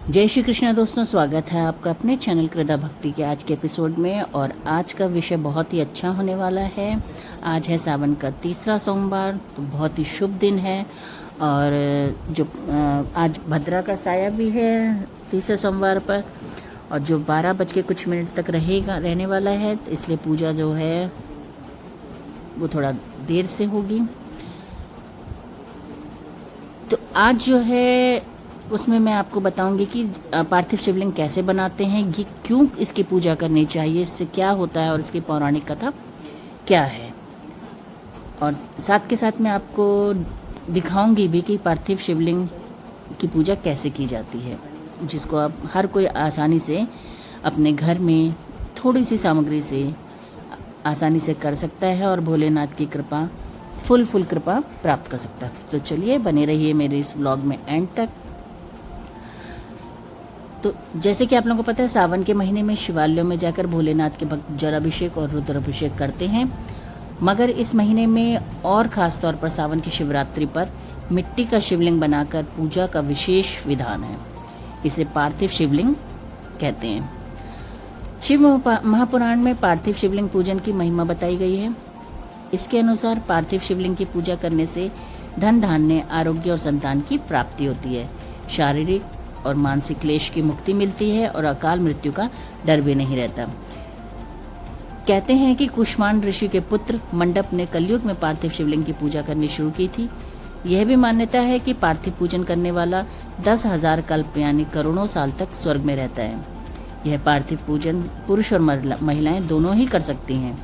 जय श्री कृष्ण दोस्तों, स्वागत है आपका अपने चैनल कृदा भक्ति के आज के एपिसोड में। और आज का विषय बहुत ही अच्छा होने वाला है। आज है सावन का तीसरा सोमवार, तो बहुत ही शुभ दिन है। और जो आज भद्रा का साया भी है तीसरे सोमवार पर, और जो 12 बज के कुछ मिनट तक रहने वाला है, तो इसलिए पूजा जो है वो थोड़ा देर से होगी। तो आज जो है उसमें मैं आपको बताऊंगी कि पार्थिव शिवलिंग कैसे बनाते हैं, ये क्यों इसकी पूजा करनी चाहिए, इससे क्या होता है और इसकी पौराणिक कथा क्या है। और साथ के साथ मैं आपको दिखाऊंगी भी कि पार्थिव शिवलिंग की पूजा कैसे की जाती है, जिसको आप हर कोई आसानी से अपने घर में थोड़ी सी सामग्री से आसानी से कर सकता है और भोलेनाथ की कृपा फुल कृपा प्राप्त कर सकता है। तो चलिए बने रहिए मेरे इस ब्लॉग में एंड तक। तो जैसे कि आप लोगों को पता है, सावन के महीने में शिवालयों में जाकर भोलेनाथ के भक्त जलाभिषेक और रुद्राभिषेक करते हैं। मगर इस महीने में और ख़ास तौर पर सावन की शिवरात्रि पर मिट्टी का शिवलिंग बनाकर पूजा का विशेष विधान है। इसे पार्थिव शिवलिंग कहते हैं। शिव महापुराण में पार्थिव शिवलिंग पूजन की महिमा बताई गई है। इसके अनुसार पार्थिव शिवलिंग की पूजा करने से धन धान्य, आरोग्य और संतान की प्राप्ति होती है, शारीरिक और मानसिक क्लेश की मुक्ति मिलती है और अकाल मृत्यु का डर भी नहीं रहता। कहते हैं कि कुष्मांड ऋषि के पुत्र मंडप ने कलयुग में पार्थिव शिवलिंग की पूजा करनी शुरू की थी। यह भी मान्यता है कि पार्थिव पूजन करने वाला 10,000 कल्प यानी करोड़ों साल तक स्वर्ग में रहता है। यह पार्थिव पूजन पुरुष और महिलाएं दोनों ही कर सकती हैं।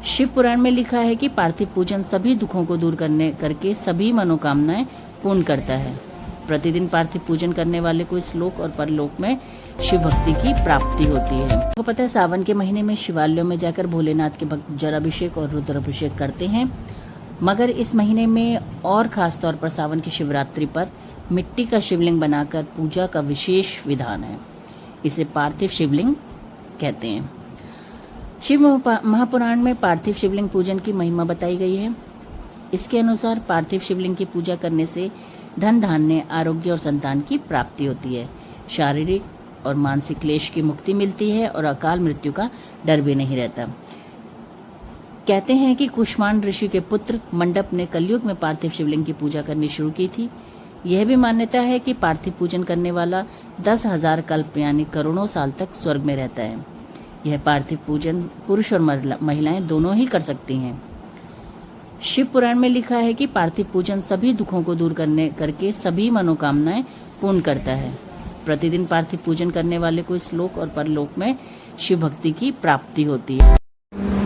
शिव पुराण में लिखा है कि पार्थिव पूजन सभी दुखों को दूर करके सभी मनोकामनाएं पूर्ण करता है। प्रतिदिन पार्थिव पूजन करने वाले को इस लोक और परलोक में शिव भक्ति की प्राप्ति होती है। आपको पता है, सावन के महीने में शिवालयों में जाकर भोलेनाथ के भक्त जलाभिषेक और रुद्राभिषेक करते हैं। मगर इस महीने में और ख़ास तौर पर सावन की शिवरात्रि पर मिट्टी का शिवलिंग बनाकर पूजा का विशेष विधान है। इसे पार्थिव शिवलिंग कहते हैं। शिव महापुराण में पार्थिव शिवलिंग पूजन की महिमा बताई गई है। इसके अनुसार पार्थिव शिवलिंग की पूजा करने से धन धान्य, आरोग्य और संतान की प्राप्ति होती है, शारीरिक और मानसिक क्लेश की मुक्ति मिलती है और अकाल मृत्यु का डर भी नहीं रहता। कहते हैं कि कुष्मांड ऋषि के पुत्र मंडप ने कलयुग में पार्थिव शिवलिंग की पूजा करनी शुरू की थी। यह भी मान्यता है कि पार्थिव पूजन करने वाला 10,000 कल्प यानी करोड़ों साल तक स्वर्ग में रहता है। यह पार्थिव पूजन पुरुष और महिलाएं दोनों ही कर सकती हैं। शिव पुराण में लिखा है कि पार्थिव पूजन सभी दुखों को दूर करके सभी मनोकामनाएं पूर्ण करता है। प्रतिदिन पार्थिव पूजन करने वाले को इस लोक और परलोक में शिव भक्ति की प्राप्ति होती है।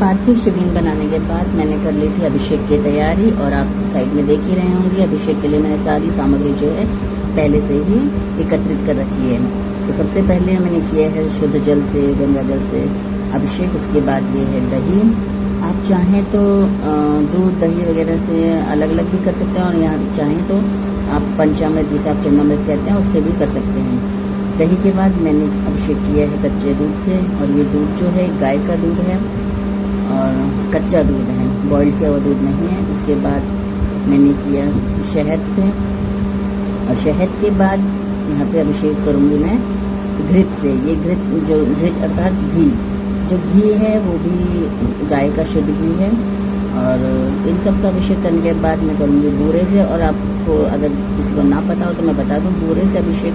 पार्थिव शिवलिंग बनाने के बाद मैंने कर ली थी अभिषेक की तैयारी, और आप साइड में देख ही रहे होंगे। अभिषेक के लिए मैंने सारी सामग्री जो है पहले से ही एकत्रित कर रखी है। तो सबसे पहले मैंने किया है शुद्ध जल से, गंगा जल से अभिषेक। उसके बाद ये है दही। आप चाहें तो दूध दही वगैरह से अलग अलग भी कर सकते हैं, और यहाँ चाहें तो आप पंचामृत, जिसे आप चरणामृत कहते हैं, उससे भी कर सकते हैं। दही के बाद मैंने अभिषेक किया है कच्चे दूध से, और ये दूध जो है गाय का दूध है और कच्चा दूध है, बॉइल्ड किया हुआ दूध नहीं है। उसके बाद मैंने किया शहद से, और शहद के बाद यहाँ पे अभिषेक करूँगी मैं घृत से। ये घृत अर्थात घी, जो घी है वो भी गाय का शुद्ध घी है। और इन सब का अभिषेक करने के बाद मैं करूँगी बूरे से। और आपको अगर किसी को ना पता हो तो मैं बता दूँ, बूरे से अभिषेक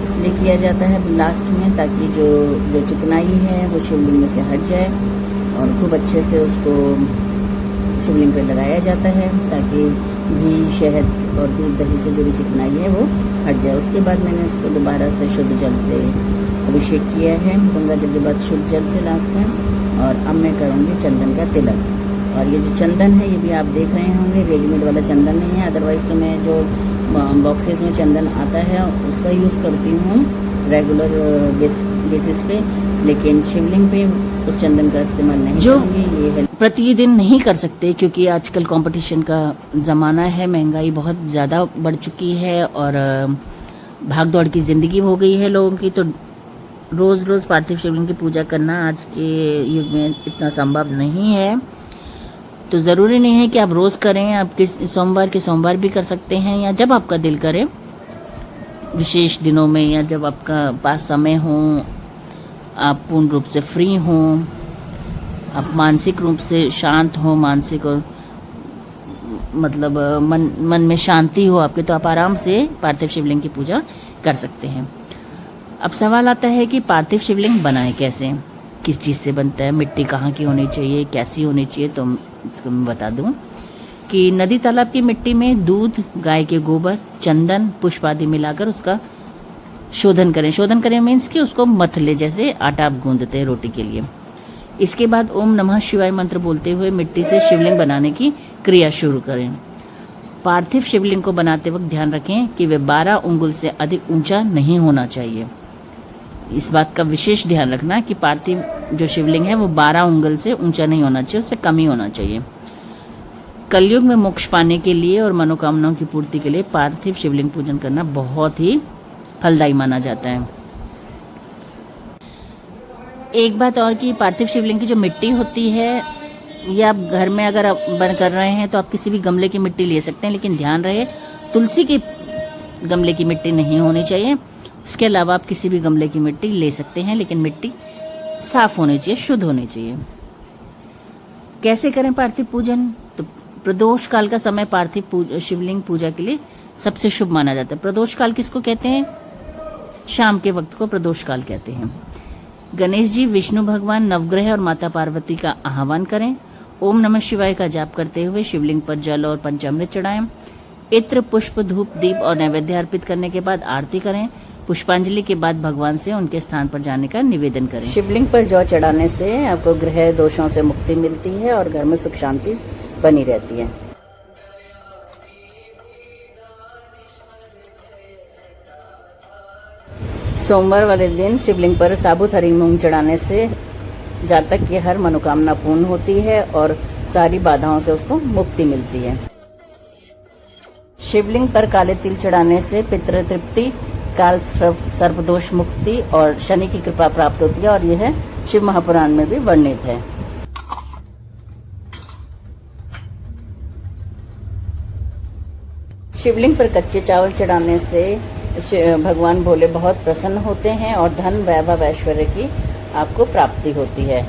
इसलिए किया जाता है लास्ट में, ताकि जो चिकनाई है वो शिवलिंग में से हट जाए, और खूब अच्छे से उसको शिवलिंग पर लगाया जाता है, ताकि घी, शहद और दूध दही से जो भी चिकनाई है वो हट जाए। उसके बाद मैंने उसको दोबारा से शुद्ध जल से अभिषेक किया है, गंगा जल के बाद शुद्ध जल से लास्ट में। और अब मैं करूँगी चंदन का तिलक। और ये जो चंदन है ये भी आप देख रहे होंगे, रेडीमेड वाला चंदन नहीं है। अदरवाइज़ तो मैं जो बॉक्सेस में चंदन आता है उसका यूज़ करती हूँ रेगुलर बेसिस पे, लेकिन शिवलिंग पे उस चंदन का इस्तेमाल नहीं करूँगी। ये है प्रतिदिन नहीं कर सकते, क्योंकि आजकल कंपटीशन का ज़माना है, महंगाई बहुत ज़्यादा बढ़ चुकी है और भाग दौड़ की ज़िंदगी हो गई है लोगों की। तो रोज़ रोज़ पार्थिव शिवलिंग की पूजा करना आज के युग में इतना संभव नहीं है। तो ज़रूरी नहीं है कि आप रोज़ करें, आप किस सोमवार के सोमवार भी कर सकते हैं, या जब आपका दिल करे विशेष दिनों में या जब आपका पास समय हो, आप पूर्ण रूप से फ्री हों, आप मानसिक रूप से शांत हो, मानसिक और मतलब मन में शांति हो आपके, तो आप आराम से पार्थिव शिवलिंग की पूजा कर सकते हैं। अब सवाल आता है कि पार्थिव शिवलिंग बनाए कैसे, किस चीज़ से बनता है, मिट्टी कहाँ की होनी चाहिए, कैसी होनी चाहिए। तो इसको मैं बता दूं कि नदी तालाब की मिट्टी में दूध, गाय के गोबर, चंदन, पुष्प आदि मिलाकर उसका शोधन करें। शोधन करें मीन्स कि उसको मथ ले, जैसे आटा आप गूंदते हैं रोटी के लिए। इसके बाद ओम नमः शिवाय मंत्र बोलते हुए मिट्टी से शिवलिंग बनाने की क्रिया शुरू करें। पार्थिव शिवलिंग को बनाते वक्त ध्यान रखें कि वे 12 उंगल से अधिक ऊंचा नहीं होना चाहिए। इस बात का विशेष ध्यान रखना कि पार्थिव जो शिवलिंग है वो 12 उंगल से ऊंचा नहीं होना चाहिए, उससे कम ही होना चाहिए। कलयुग में मोक्ष पाने के लिए और मनोकामनाओं की पूर्ति के लिए पार्थिव शिवलिंग पूजन करना बहुत ही फलदायी माना जाता है। एक बात और कि पार्थिव शिवलिंग की जो मिट्टी होती है, ये आप घर में अगर आप बन कर रहे हैं तो आप किसी भी गमले की मिट्टी ले सकते हैं, लेकिन ध्यान रहे तुलसी के गमले की मिट्टी नहीं होनी चाहिए। इसके अलावा आप किसी भी गमले की मिट्टी ले सकते हैं, लेकिन मिट्टी साफ होनी चाहिए, शुद्ध होनी चाहिए। कैसे करें पार्थिव पूजन? तो प्रदोष काल का समय पार्थिव शिवलिंग पूजा के लिए सबसे शुभ माना जाता है। प्रदोष काल किसको कहते हैं? शाम के वक्त को प्रदोष काल कहते हैं। गणेश जी, विष्णु भगवान, नवग्रह और माता पार्वती का आह्वान करें। ओम नमः शिवाय का जाप करते हुए शिवलिंग पर जल और पंचामृत चढ़ाएं। इत्र, पुष्प, धूप, दीप और नैवेद्य अर्पित करने के बाद आरती करें। पुष्पांजलि के बाद भगवान से उनके स्थान पर जाने का निवेदन करें। शिवलिंग पर जौ चढ़ाने से आपको ग्रह दोषों से मुक्ति मिलती है और घर में सुख शांति बनी रहती है। सोमवार वाले दिन शिवलिंग पर साबुत हरी मूंग चढ़ाने से जातक की हर मनोकामना पूर्ण होती है और सारी बाधाओं से उसको मुक्ति मिलती है। शिवलिंग पर काले तिल चढ़ाने से पितृ तृप्ति, काल सर्पदोष मुक्ति और शनि की कृपा प्राप्त होती है और यह शिव महापुराण में भी वर्णित है। शिवलिंग पर कच्चे चावल चढ़ाने से भगवान भोले बहुत प्रसन्न होते हैं और धन, वैभव, ऐश्वर्य की आपको प्राप्ति होती है।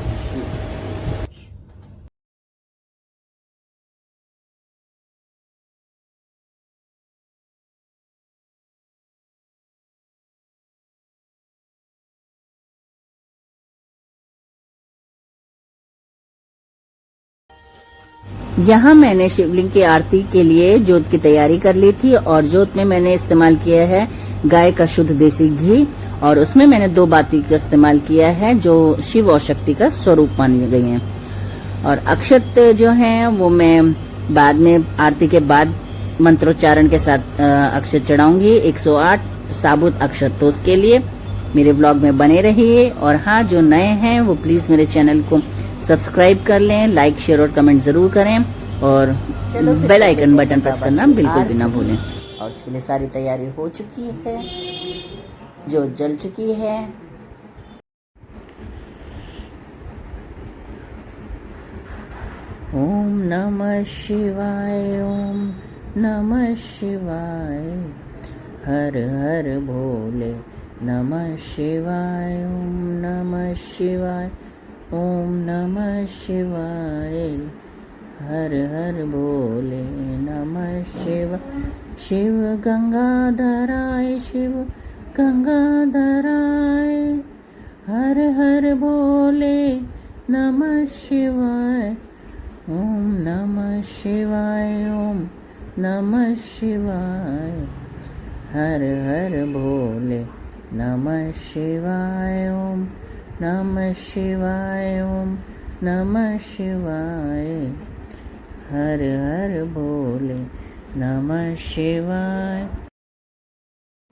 यहाँ मैंने शिवलिंग की आरती के लिए जोत की तैयारी कर ली थी और जोत में मैंने इस्तेमाल किया है गाय का शुद्ध देसी घी और उसमें मैंने 2 बाती का इस्तेमाल किया है जो शिव और शक्ति का स्वरूप मानी गई हैं। और अक्षत जो हैं वो मैं बाद में आरती के बाद मंत्रोच्चारण के साथ अक्षत चढ़ाऊंगी। 108 साबुत अक्षत। तो उसके लिए मेरे ब्लॉग में बने रहिए। और हाँ, जो नए हैं वो प्लीज मेरे चैनल को सब्सक्राइब कर लें, लाइक, शेयर और कमेंट जरूर करें और बेल आइकन बटन प्रेस करना बिल्कुल भी ना भूलें। और इसके लिए सारी तैयारी हो चुकी है, जो जल चुकी है। ओम नमः शिवाय, ओम नमः शिवाय, हर हर भोले नमः शिवाय, ओम नमः शिवाय, ओम नमः शिवाय, हर हर भोले नमः शिवाय। शिव गंगाधराय, शिव गंगाधराय, हर हर भोले नमः शिवाय, ओम नमः शिवाय, ओम नमः शिवाय, हर हर भोले नमः शिवाय, ओम नमः शिवाय, ओम नमः शिवाय, हर हर भोले नमः शिवाय।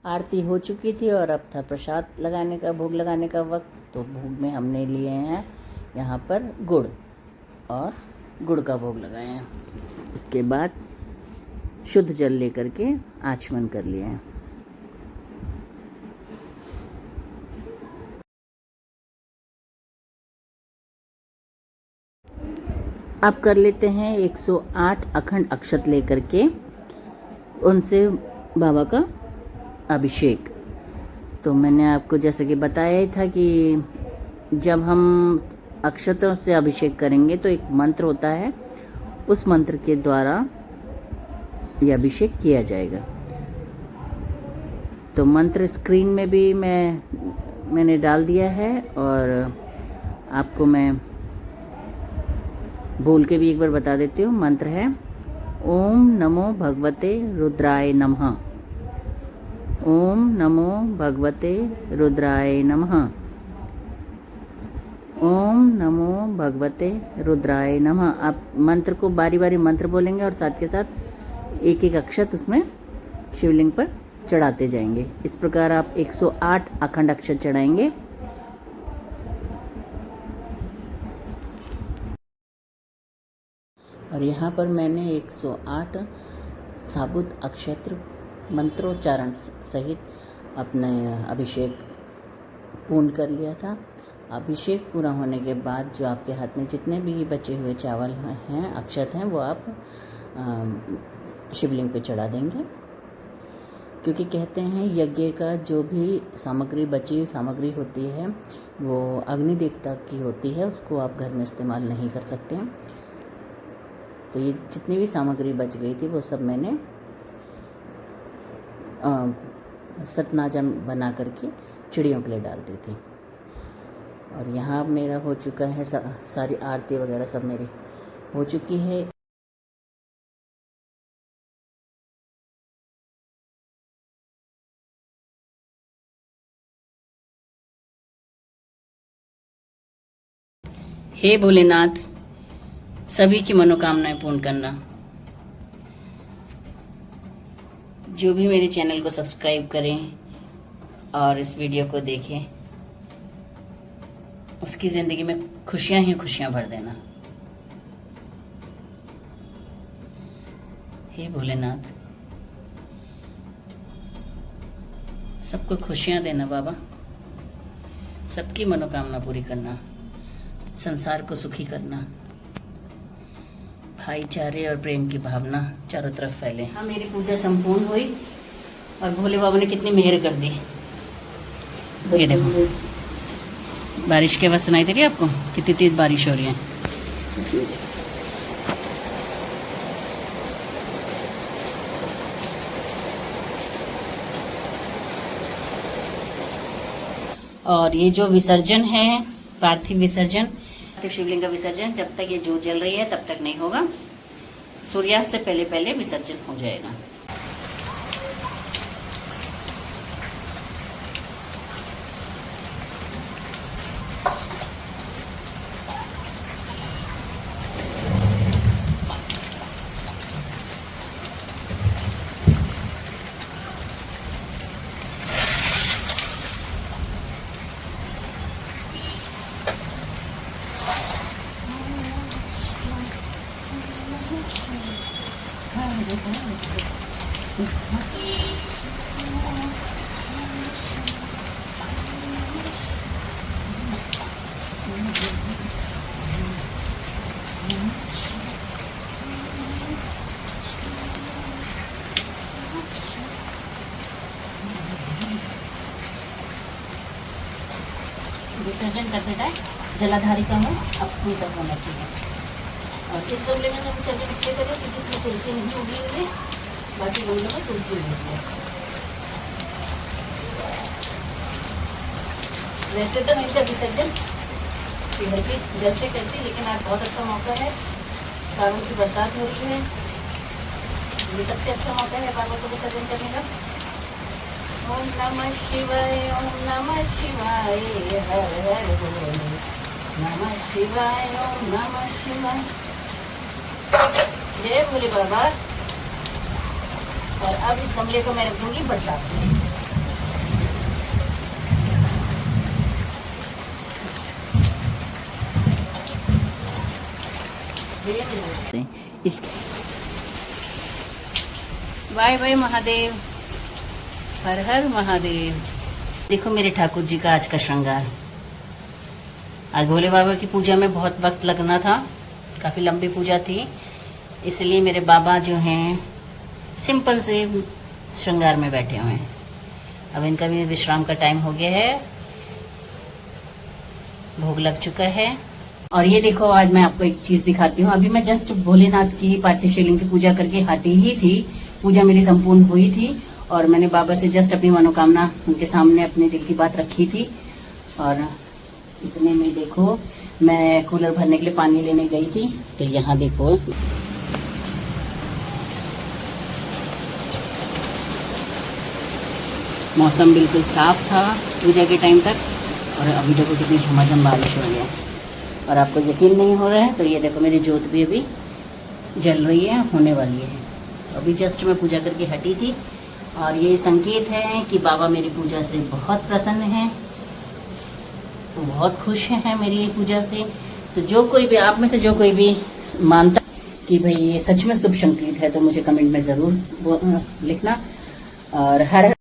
आरती हो चुकी थी और अब था प्रसाद लगाने का, भोग लगाने का वक्त। तो भोग में हमने लिए हैं यहाँ पर गुड़ और गुड़ का भोग लगाए हैं। उसके बाद शुद्ध जल लेकर के आचमन कर लिए हैं। अब कर लेते हैं 108 अखंड अक्षत लेकर के उनसे बाबा का अभिषेक। तो मैंने आपको जैसे कि बताया ही था कि जब हम अक्षतों से अभिषेक करेंगे तो एक मंत्र होता है, उस मंत्र के द्वारा ये अभिषेक किया जाएगा। तो मंत्र स्क्रीन में भी मैंने डाल दिया है और आपको मैं बोल के भी एक बार बता देती हूँ। मंत्र है ओम नमो भगवते रुद्राय नमः। ओम नमो भगवते रुद्राय नमः। ओम नमो भगवते रुद्राय नमः। आप मंत्र को बारी बारी मंत्र बोलेंगे और साथ के साथ एक एक अक्षत उसमें शिवलिंग पर चढ़ाते जाएंगे। इस प्रकार आप 108 अखंड अक्षत चढ़ाएंगे। और यहाँ पर मैंने 108 साबुत अक्षत्र मंत्रोच्चारण सहित अपने अभिषेक पूर्ण कर लिया था। अभिषेक पूरा होने के बाद जो आपके हाथ में जितने भी बचे हुए चावल हैं, अक्षत हैं, वो आप शिवलिंग पे चढ़ा देंगे। क्योंकि कहते हैं यज्ञ का जो भी सामग्री बची हुई सामग्री होती है वो अग्नि देवता की होती है, उसको आप घर में इस्तेमाल नहीं कर सकते हैं। तो ये जितनी भी सामग्री बच गई थी वो सब मैंने सतनाजा बना करके चिड़ियों के लिए डाल दी थी। और यहाँ मेरा हो चुका है, सारी आरती वगैरह सब मेरी हो चुकी है। हे भोलेनाथ, सभी की मनोकामनाएं पूर्ण करना। जो भी मेरे चैनल को सब्सक्राइब करें और इस वीडियो को देखें, उसकी ज़िंदगी में खुशियां ही खुशियां भर देना। हे भोलेनाथ, सबको खुशियां देना बाबा, सबकी मनोकामना पूरी करना, संसार को सुखी करना, भाईचारे और प्रेम की भावना चारों तरफ फैले। हाँ, मेरी पूजा संपूर्ण हुई और भोले बाबा ने कितनी मेहर कर दी। ये देखो, बारिश की आवाज़ सुनाई दे रही है आपको? कितनी तेज बारिश हो रही है। और ये जो विसर्जन है, पार्थिव विसर्जन, पार्थिव शिवलिंग का विसर्जन, जब तक ये जोत जल रही है तब तक नहीं होगा। सूर्यास्त से पहले पहले विसर्जन हो जाएगा। विसर्जन करते टाइम जलाधारी का मुंह अपनी तक होना चाहिए। और इस गमले में हम विसर्जन इसलिए करें क्योंकि इसमें तुलसी नहीं उगी हुई है, बाकी गमलों में तुलसी उगी है। वैसे तो मैं इसका विसर्जन पेड़ के जल से करती, लेकिन आज बहुत अच्छा मौका है, सावन की बरसात हो रही है, ये सबसे अच्छा मौका है पार्वती को विसर्जन करने का। ओम नमः शिवाय, ओम नमः शिवाय, हर हर बोले नमः शिवाय, ओम नमः शिवाय। जय भोले बाबा। और अब इस गमले को मैं रखूंगी बरसात में। बाय बाय महादेव, हर हर महादेव। देखो मेरे ठाकुर जी का आज का श्रृंगार। आज भोले बाबा की पूजा में बहुत वक्त लगना था, काफ़ी लंबी पूजा थी, इसलिए मेरे बाबा जो हैं सिंपल से श्रृंगार में बैठे हुए हैं। अब इनका भी विश्राम का टाइम हो गया है, भोग लग चुका है। और ये देखो, आज मैं आपको एक चीज दिखाती हूँ। अभी मैं जस्ट भोलेनाथ की पार्थिव शिवलिंग की पूजा करके हटी ही थी। पूजा मेरी संपूर्ण हुई थी और मैंने बाबा से जस्ट अपनी मनोकामना उनके सामने अपने दिल की बात रखी थी। और इतने में देखो, मैं कूलर भरने के लिए पानी लेने गई थी, तो यहाँ देखो मौसम बिल्कुल साफ था पूजा के टाइम तक, और अभी देखो कितनी झमाझम बारिश हो रही है। और आपको यकीन नहीं हो रहा है तो ये देखो, मेरी जोत भी अभी जल रही है, होने वाली है। अभी जस्ट मैं पूजा करके हटी थी और ये संकेत है कि बाबा मेरी पूजा से बहुत प्रसन्न हैं, तो बहुत खुश हैं मेरी पूजा से। तो जो कोई भी आप में से जो कोई भी मानता कि भाई ये सच में शुभ संकेत है, तो मुझे कमेंट में ज़रूर लिखना। और हर